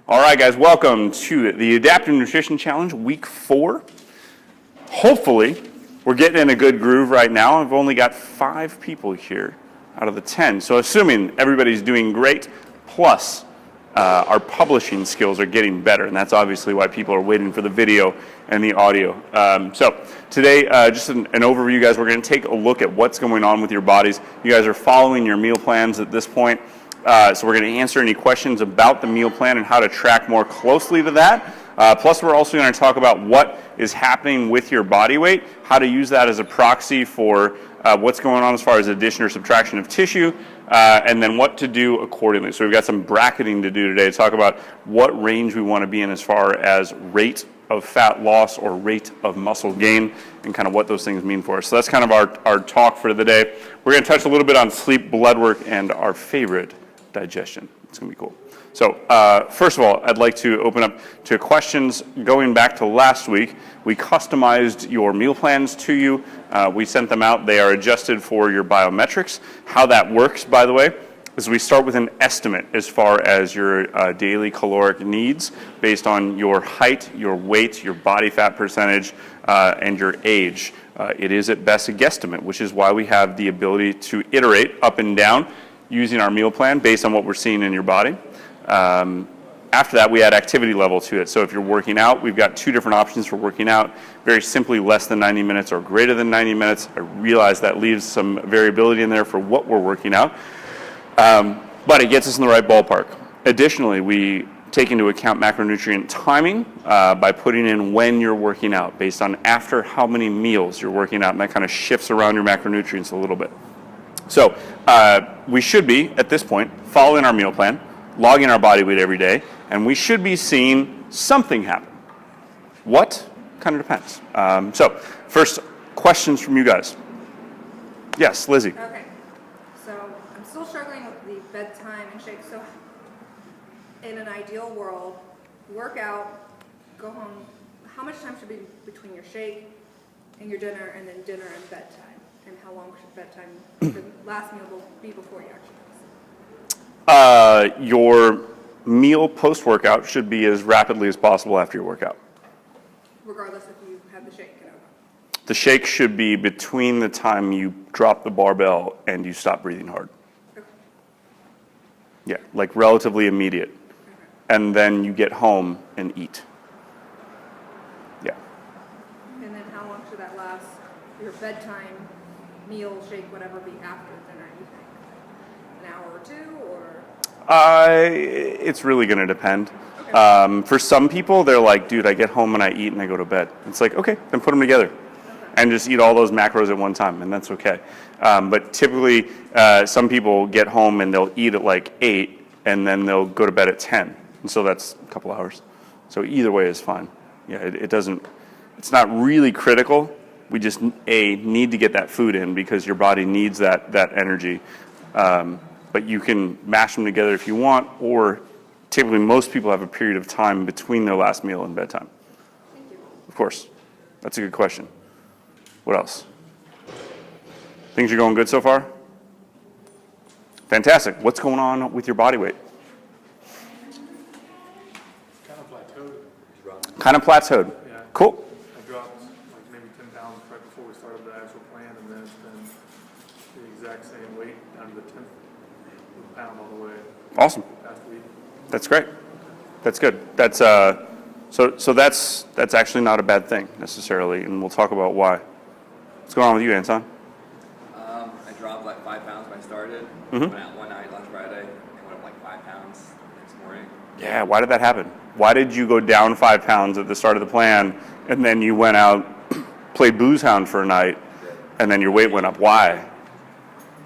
All right, guys, welcome to the Adaptive Nutrition Challenge, week 4. Hopefully, we're getting in a good groove right now. I've only got 5 people here out of the 10. So assuming everybody's doing great, plus our publishing skills are getting better, and that's obviously why people are waiting for the video and the audio. So today, just an overview, guys. We're going to take a look at what's going on with your bodies. You guys are following your meal plans at this point. So we're going to answer any questions about the meal plan and how to track more closely to that. Plus, we're also going to talk about what is happening with your body weight, how to use that as a proxy for what's going on as far as addition or subtraction of tissue, and then what to do accordingly. So we've got some bracketing to do today to talk about what range we want to be in as far as rate of fat loss or rate of muscle gain, and kind of what those things mean for us. So that's kind of our talk for the day. We're going to touch a little bit on sleep, blood work, and our favorite, digestion. It's going to be cool. So first of all, I'd like to open up to questions going back to last week. We customized your meal plans to you. We sent them out. They are adjusted for your biometrics. How that works, by the way, is we start with an estimate as far as your daily caloric needs based on your height, your weight, your body fat percentage, and your age. It is at best a guesstimate, which is why we have the ability to iterate up and down using our meal plan based on what we're seeing in your body. After that, we add activity level to it. So if you're working out, we've got 2 different options for working out. Very simply, less than 90 minutes or greater than 90 minutes. I realize that leaves some variability in there for what we're working out, but it gets us in the right ballpark. Additionally, we take into account macronutrient timing by putting in when you're working out based on after how many meals you're working out, and that kind of shifts around your macronutrients a little bit. So we should be, at this point, following our meal plan, logging our body weight every day, and we should be seeing something happen. What? Kind of depends. So first, questions from you guys. Yes, Lizzie. Okay, so I'm still struggling with the bedtime and shake. So in an ideal world, work out, go home. How much time should be between your shake and your dinner, and then dinner and bedtime? And how long should bedtime, the last meal will be before you actually eat? Your meal post-workout should be as rapidly as possible after your workout. Regardless if you have the shake, The shake should be between the time you drop the barbell and you stop breathing hard. Okay. Yeah, like relatively immediate. Okay. And then you get home and eat. Yeah. And then how long should that last? Your bedtime meal, shake, whatever, be after dinner, you think? An hour or 2, or? It's really going to depend. Okay. For some people, they're like, dude, I get home and I eat and I go to bed. It's like, okay, then put them together. Okay. And just eat all those macros at one time, and that's okay. But typically, some people get home and they'll eat at like 8, and then they'll go to bed at 10. And so that's a couple hours. So either way is fine. Yeah, it's not really critical. We just, need to get that food in because your body needs that energy. But you can mash them together if you want, or typically most people have a period of time between their last meal and bedtime. Thank you. Of course. That's a good question. What else? Things are going good so far? Fantastic. What's going on with your body weight? Kind of plateaued. Yeah. Cool. I dropped like maybe 10 pounds right before we started the actual plan, and then it's been the exact same weight down to the 10th of a pound all the way. Awesome. Past week. That's great. That's good. That's so that's actually not a bad thing necessarily, and we'll talk about why. What's going on with you, Anton? I dropped like 5 pounds when I started. Mhm. Went out one night last Friday and went up like 5 pounds the next morning. Yeah, why did that happen? Why did you go down 5 pounds at the start of the plan, and then you went out, played Booze Hound for a night, and then your weight went up? Why?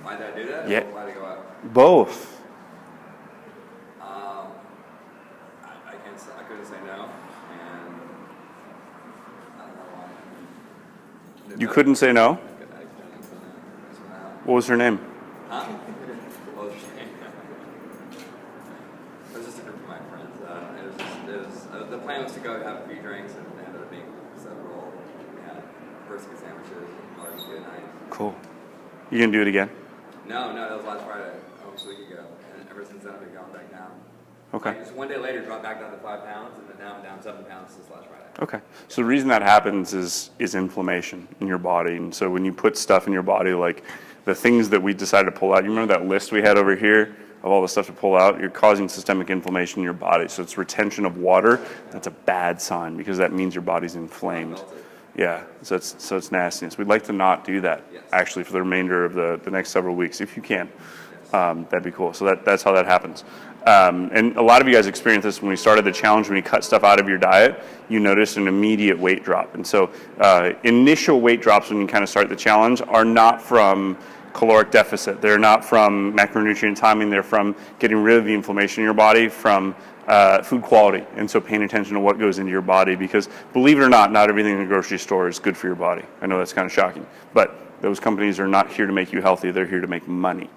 Why did I do that? Yeah. Or why did it go up? Both. I couldn't say no, and I don't know why. You couldn't say no? I couldn't say no. What was her name? Huh? What was your name? It was just a group of my friends. The plan was to go have a few drinks, and it ended up being several. We had brisket sandwiches, and good night. Cool. You gonna do it again? No, that was last Friday, almost a week ago. And ever since then, I've been going back down. Okay. Like just one day later, dropped back down to 5 pounds, and then now I'm down 7 pounds since last Friday. Okay. So the reason that happens is inflammation in your body. And so when you put stuff in your body, like the things that we decided to pull out, you remember that list we had over here of all the stuff to pull out? You're causing systemic inflammation in your body. So it's retention of water. That's a bad sign because that means your body's inflamed. Yeah, so it's nastiness. We'd like to not do that, actually, for the remainder of the next several weeks, if you can. That'd be cool. So that's how that happens. And a lot of you guys experienced this when we started the challenge. When you cut stuff out of your diet, you notice an immediate weight drop. And so initial weight drops when you kind of start the challenge are not from caloric deficit. They're not from macronutrient timing. They're from getting rid of the inflammation in your body, from food quality. And so paying attention to what goes into your body, because believe it or not everything in the grocery store is good for your body. I know that's kind of shocking, but those companies are not here to make you healthy. They're here to make money.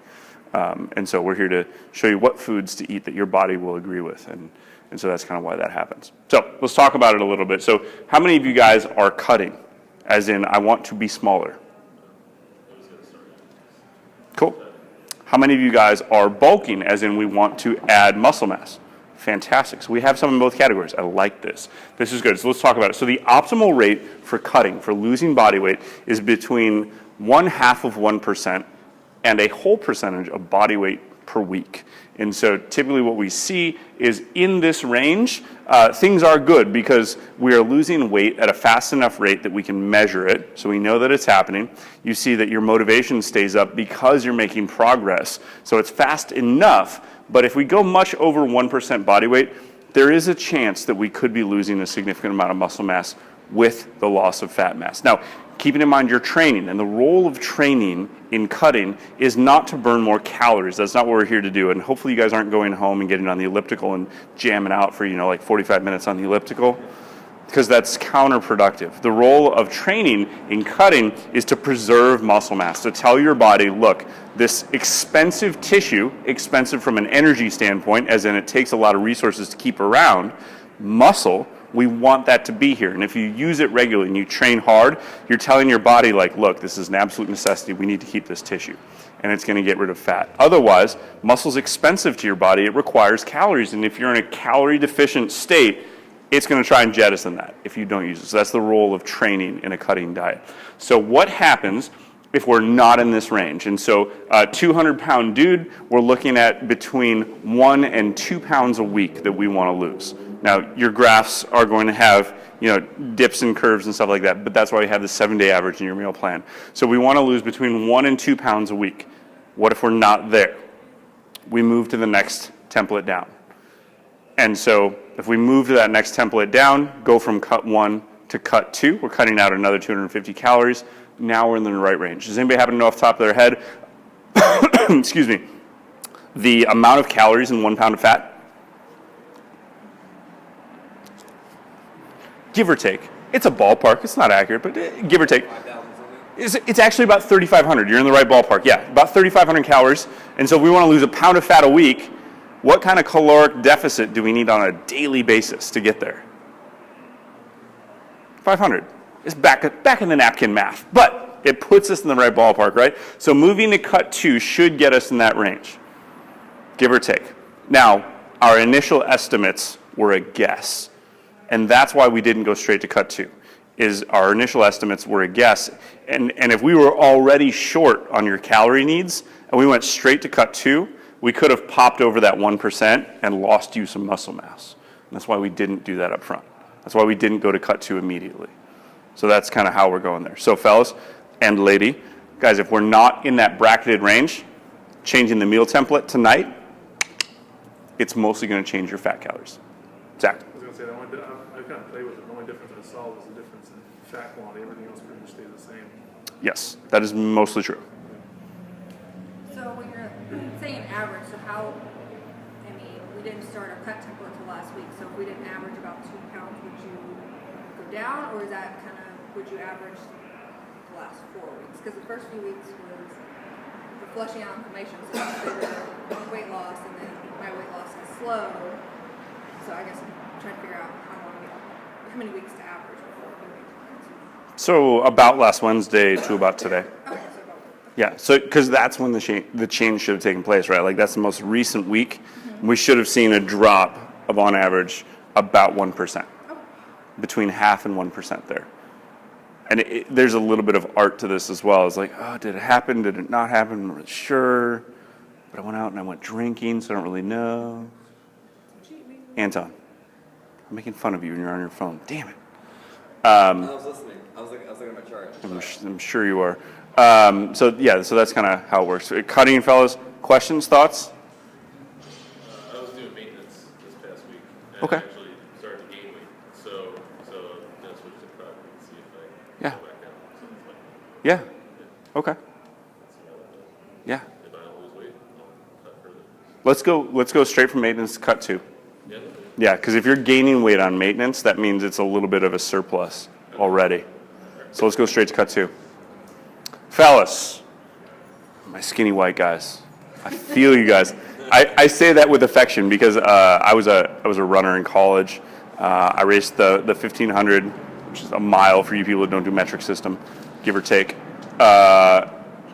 And so we're here to show you what foods to eat that your body will agree with. And so that's kind of why that happens. So let's talk about it a little bit. So how many of you guys are cutting? As in, I want to be smaller. Cool. How many of you guys are bulking? As in, we want to add muscle mass. Fantastic. So we have some in both categories. I like this. This is good. So let's talk about it. So the optimal rate for cutting, for losing body weight, is between 0.5% and a whole percentage of body weight per week. And so typically what we see is in this range, things are good because we are losing weight at a fast enough rate that we can measure it. So we know that it's happening. You see that your motivation stays up because you're making progress. So it's fast enough. But if we go much over 1% body weight, there is a chance that we could be losing a significant amount of muscle mass with the loss of fat mass. Now, keeping in mind your training, and the role of training in cutting is not to burn more calories. That's not what we're here to do. And hopefully you guys aren't going home and getting on the elliptical and jamming out for, like 45 minutes on the elliptical, because that's counterproductive. The role of training in cutting is to preserve muscle mass, to tell your body, look, this expensive tissue, expensive from an energy standpoint, as in it takes a lot of resources to keep around, muscle, we want that to be here. And if you use it regularly and you train hard, you're telling your body, like, look, this is an absolute necessity. We need to keep this tissue. And it's going to get rid of fat. Otherwise, muscle's expensive to your body. It requires calories. And if you're in a calorie deficient state, it's going to try and jettison that if you don't use it. So that's the role of training in a cutting diet. So what happens if we're not in this range? And so a 200-pound dude, we're looking at between 1 and 2 pounds a week that we want to lose. Now, your graphs are going to have, dips and curves and stuff like that, but that's why we have the 7-day average in your meal plan. So we want to lose between 1 and 2 pounds a week. What if we're not there? We move to the next template down. And so if we move to that next template down, go from cut 1 to cut 2, we're cutting out another 250 calories. Now we're in the right range. Does anybody happen to know off the top of their head, excuse me, the amount of calories in 1 pound of fat? Give or take. It's a ballpark. It's not accurate, but give or take. It's actually about 3,500. You're in the right ballpark. Yeah, about 3,500 calories. And so if we want to lose a pound of fat a week, what kind of caloric deficit do we need on a daily basis to get there? 500. It's back in the napkin math, but it puts us in the right ballpark, right? So moving to cut 2 should get us in that range, give or take. Now, our initial estimates were a guess. And that's why we didn't go straight to cut 2, is our initial estimates were a guess. And if we were already short on your calorie needs and we went straight to cut 2, we could have popped over that 1% and lost you some muscle mass. And that's why we didn't do that up front. That's why we didn't go to cut 2 immediately. So that's kind of how we're going there. So fellas and lady, guys, if we're not in that bracketed range, changing the meal template tonight, it's mostly going to change your fat calories. Zach. I kind of play with it. The only difference I saw was the difference in fat quantity. Everything else pretty much stayed the same. Yes, that is mostly true. So when you're saying average, so how, we didn't start our cut template until last week, so if we didn't average about 2 pounds, would you go down, or is that would you average the last 4 weeks? Because the first few weeks was the flushing out inflammation, so it's weight loss, and then my weight loss is slow. So I guess I'm trying to figure out how many weeks to average before we make plans. So about last Wednesday to about today. Okay, so Yeah, so because that's when the change should have taken place, right? Like that's the most recent week. We should have seen a drop of, on average, about 1%, between half and 1% there. And there's a little bit of art to this as well. It's like, oh, did it happen? Did it not happen? I'm not really sure. But I went out and I went drinking, so I don't really know. Anton, I'm making fun of you when you're on your phone. Damn it. I was listening. I was looking at my chart. I'm sure you are. So that's kind of how it works. Cutting, fellas, questions, thoughts? I was doing maintenance this past week. And Okay. I actually started to gain weight. So that's what to cut and see if I Yeah. go back down. So it's like, Yeah. Okay. see how that goes. Yeah. If I don't lose weight, I'll cut further. Let's go straight from maintenance to cut 2. Yeah. Yeah, because if you're gaining weight on maintenance, that means it's a little bit of a surplus already. So let's go straight to cut 2. Fellas, my skinny white guys, I feel you guys. I say that with affection because I was a runner in college. I raced the 1500, which is a mile for you people that don't do metric system, give or take.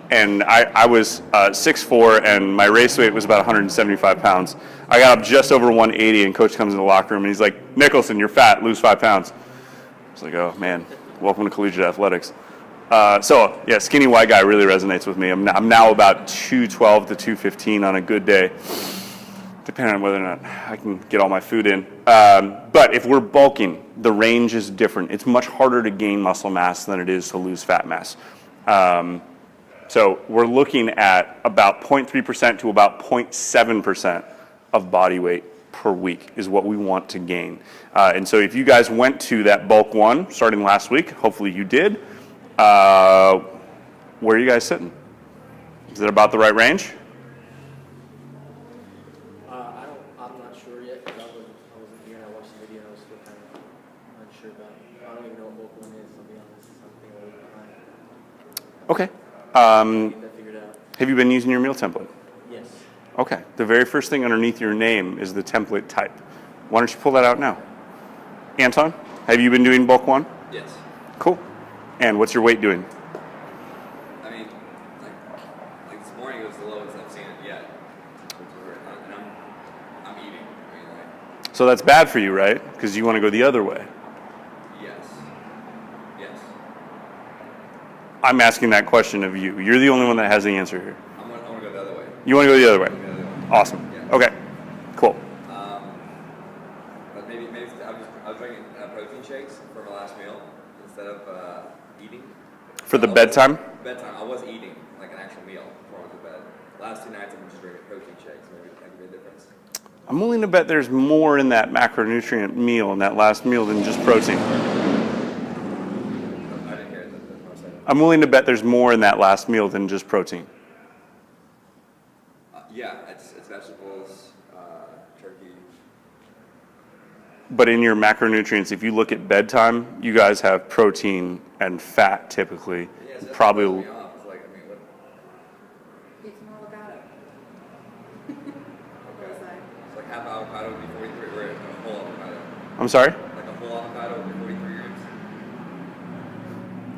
And I was 6'4", and my race weight was about 175 pounds. I got up just over 180, and coach comes in the locker room, and he's like, Nicholson, you're fat, lose 5 pounds. I was like, oh, man, welcome to collegiate athletics. Skinny white guy really resonates with me. I'm now about 212 to 215 on a good day, depending on whether or not I can get all my food in. But if we're bulking, the range is different. It's much harder to gain muscle mass than it is to lose fat mass. So we're looking at about 0.3% to about 0.7% of body weight per week is what we want to gain. And so if you guys went to that bulk 1 starting last week, hopefully you did, where are you guys sitting? Is it about the right range? I'm not sure yet because I wasn't here and I watched the video and I was still kind of unsure about it. I don't even know what bulk 1 is, I'll be honest. Something a little behind. Okay. Get that figured out. Have you been using your meal template? Yes. Okay. The very first thing underneath your name is the template type. Why don't you pull that out now? Anton, have you been doing bulk 1? Yes. Cool. And what's your weight doing? I mean, like this morning it was the lowest I've seen it yet. Which is weird. And I'm eating. I mean, like, So that's bad for you, right? Because you want to go the other way. yes. Yes. I'm asking that question of you. You're the only one that has the answer here. I want to go the other way. You want to go the other way? The other way. Awesome. Yeah. Okay. Cool. But maybe I was drinking protein shakes for my last meal instead of eating. For the bedtime? Bedtime. I was eating like an actual meal before I went to bed. Last 2 nights I've been just drinking protein shakes. Maybe that could be a difference. I'm willing to bet there's more in that macronutrient meal, in that last meal, than just protein. I didn't hear it. That's what I said. I'm willing to bet there's more in that last meal than just protein. Yeah, it's vegetables, turkey. But in your macronutrients, if you look at bedtime, you guys have protein and fat typically. Yeah, so that's Probably. what throws me off. It's like, I mean, what? Eat some avocado. Okay. It's like half avocado would be 43, or a whole avocado. I'm sorry? Like a whole avocado would be 43 grams.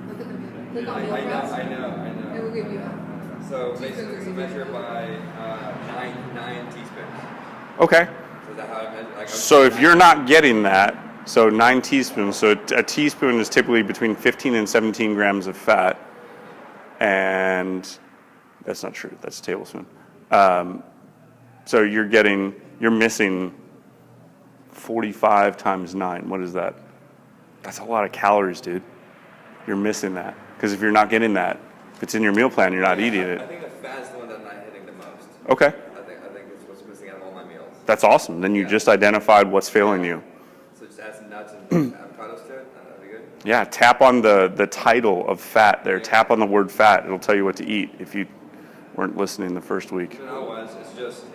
Look at the meal. Click on I meal prep. know. It will give you a. So basically, it's measured by 9 teaspoons. Okay. So is that how I measure? Like, So if you're not getting that, so 9 teaspoons, so a teaspoon is typically between 15 and 17 grams of fat, and that's not true, that's a tablespoon. So you're missing 45 times 9, what is that? That's a lot of calories, dude. You're missing that, because if you're not getting that, if it's in your meal plan, you're not eating I it. think the fat is the one that I'm not hitting the most. Okay, I think it's what's missing out of all my meals. that's awesome, then you just identified what's failing you. So just add some nuts and avocados to it. That'd be good. Yeah, tap on the title of fat there. Tap on the word fat. It'll tell you what to eat if you weren't listening the first week. No, I was. It's just,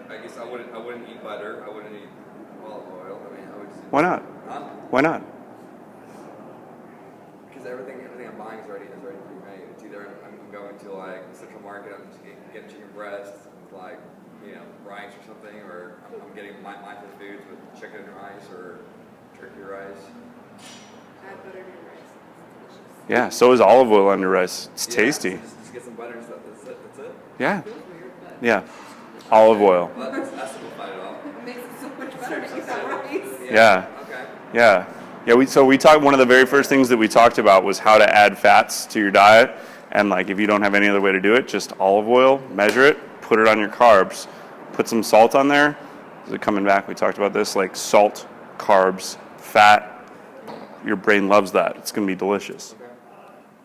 I guess I wouldn't eat butter. I wouldn't eat olive oil. I mean, I would just. Why not? Huh? Why not? Because everything I'm buying is already pre-made. It's either I'm going to like Central Market, I'm just getting chicken breasts with like, rice or something, or I'm getting mindful foods with chicken and rice or turkey rice. Add butter to your rice. It's delicious. Yeah, so is olive oil on your rice. It's tasty. Just get some butter and stuff. That's it. Yeah, Feels weird, but. yeah. Olive oil. Well, that's the Yeah. Okay. Yeah. Yeah, so we talked, one of the very first things that we talked about was how to add fats to your diet. And like, if you don't have any other way to do it, just olive oil, measure it, put it on your carbs, put some salt on there. Is it coming back? We talked about this, like salt, carbs, fat. Your brain loves that. It's going to be delicious. Okay.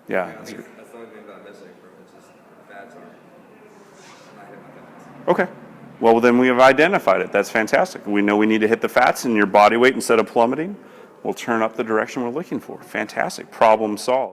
Yeah. I think that's the only thing that I'm missing from it. It's just fats are. I'm not hitting my fats. Okay. Well, then we have identified it. That's fantastic. We know we need to hit the fats, and your body weight, instead of plummeting, will turn up the direction we're looking for. Fantastic. Problem solved.